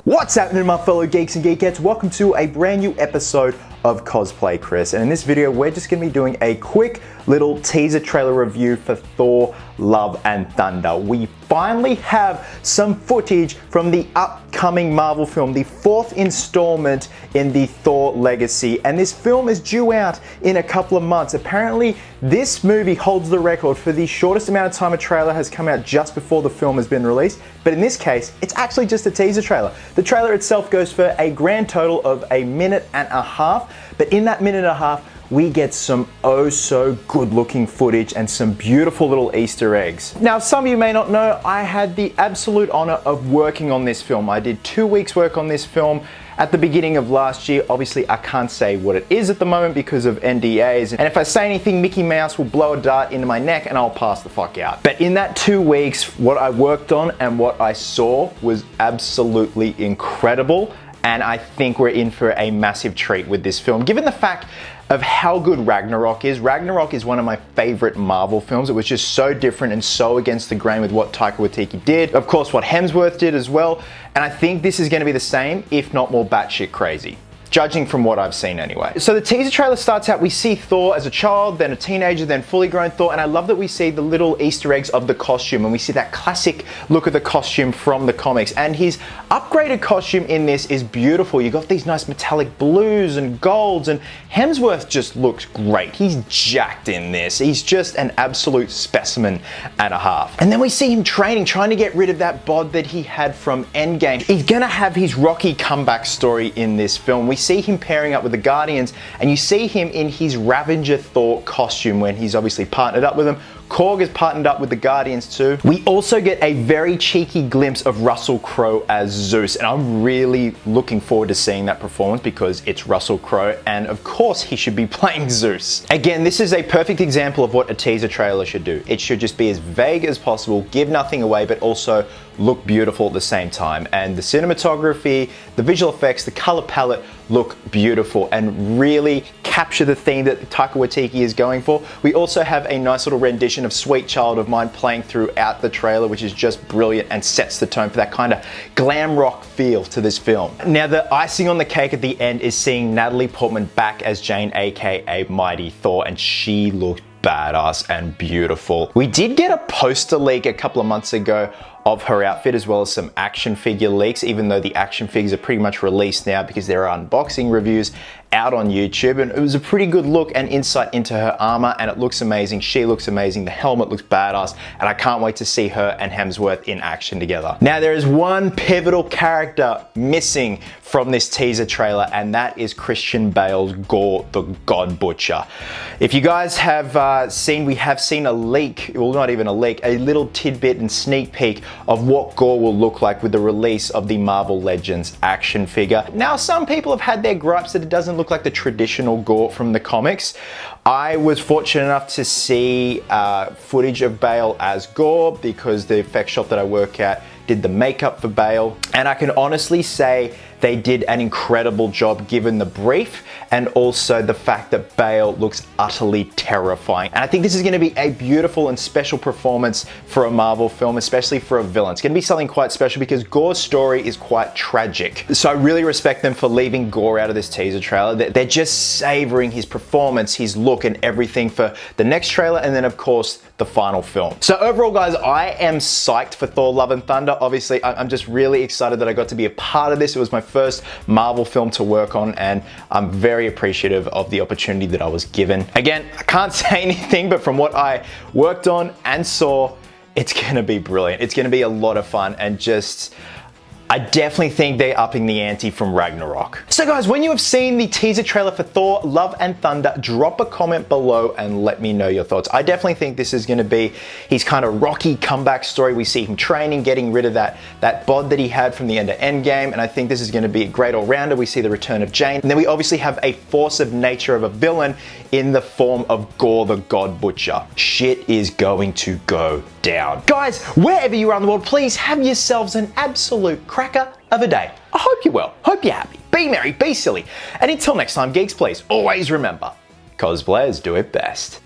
What's happening, my fellow geeks and geekettes? Welcome to a brand new episode of Cosplay Chris, and in this video we're just going to be doing a quick little teaser trailer review for Thor Love and Thunder. We finally have some footage from the upcoming Marvel film, the fourth installment in the Thor legacy, and this film is due out in a couple of months. Apparently this movie holds the record for the shortest amount of time a trailer has come out just before the film has been released, but in this case it's actually just a teaser trailer. The trailer itself goes for a grand total of a minute and a half, but in that minute and a half we get some oh so good looking footage and some beautiful little Easter eggs. Now, some of you may not know, I had the absolute honor of working on this film. I did 2 weeks work on this film at the beginning of last year. Obviously I can't say what it is at the moment because of NDAs, and if I say anything, Mickey Mouse will blow a dart into my neck and I'll pass the fuck out. But in that 2 weeks, what I worked on and what I saw was absolutely incredible, and I think we're in for a massive treat with this film. Given the fact of how good Ragnarok is one of my favorite Marvel films. It was just so different and so against the grain with what Taika Waititi did. Of course, what Hemsworth did as well. And I think this is going to be the same, if not more batshit crazy, judging from what I've seen anyway. So the teaser trailer starts out, we see Thor as a child, then a teenager, then fully grown Thor, and I love that we see the little Easter eggs of the costume, and we see that classic look of the costume from the comics, and his upgraded costume in this is beautiful. You got these nice metallic blues and golds, and Hemsworth just looks great. He's jacked in this. He's just an absolute specimen and a half. And then we see him training, trying to get rid of that bod that he had from Endgame. He's gonna have his rocky comeback story in this film. We see him pairing up with the Guardians, and you see him in his Ravager Thor costume when he's obviously partnered up with them. Korg is partnered up with the Guardians too. We also get a very cheeky glimpse of Russell Crowe as Zeus, and I'm really looking forward to seeing that performance because it's Russell Crowe, and of course he should be playing Zeus. Again, this is a perfect example of what a teaser trailer should do. It should just be as vague as possible, give nothing away, but also look beautiful at the same time. And the cinematography, the visual effects, the color palette look beautiful and really capture the theme that Taika Waititi is going for. We also have a nice little rendition of Sweet Child of Mine playing throughout the trailer, which is just brilliant and sets the tone for that kind of glam rock feel to this film. Now, the icing on the cake at the end is seeing Natalie Portman back as Jane, aka Mighty Thor, and she looked badass and beautiful. We did get a poster leak a couple of months ago of her outfit, as well as some action figure leaks, even though the action figures are pretty much released now because there are unboxing reviews out on YouTube, and it was a pretty good look and insight into her armor, and it looks amazing. She looks amazing. The helmet looks badass, and I can't wait to see her and Hemsworth in action together. Now, there is one pivotal character missing from this teaser trailer, and that is Christian Bale's Gore the God Butcher. If you guys have seen, we have seen a leak, well, not even a leak, a little tidbit and sneak peek of what Gore will look like with the release of the Marvel Legends action figure. Now, some people have had their gripes that it doesn't look like the traditional Gore from the comics. I was fortunate enough to see footage of Bale as Gore because the effects shop that I work at did the makeup for Bale, and I can honestly say they did an incredible job given the brief and also the fact that Bale looks utterly terrifying. And I think this is going to be a beautiful and special performance for a Marvel film, especially for a villain. It's going to be something quite special because Gore's story is quite tragic. So I really respect them for leaving Gore out of this teaser trailer. They're just savoring his performance, his look, and everything for the next trailer, and then of course the final film. So overall, guys, I am psyched for Thor Love and Thunder. Obviously, I'm just really excited that I got to be a part of this. It was my first Marvel film to work on, and I'm very appreciative of the opportunity that I was given. Again, I can't say anything, but from what I worked on and saw, it's gonna be brilliant. It's gonna be a lot of fun, and just, I definitely think they're upping the ante from Ragnarok. So guys, when you have seen the teaser trailer for Thor Love and Thunder, drop a comment below and let me know your thoughts. I definitely think this is going to be his kind of rocky comeback story. We see him training, getting rid of that bod that he had from the end of Endgame, and I think this is going to be a great all-rounder. We see the return of Jane, and then we obviously have a force of nature of a villain in the form of Gore the God Butcher. Shit is going to go down. Guys, wherever you are in the world, please have yourselves an absolute cracker of a day. I hope you're well, hope you're happy, be merry, be silly, and until next time, geeks, please always remember, cosplayers do it best.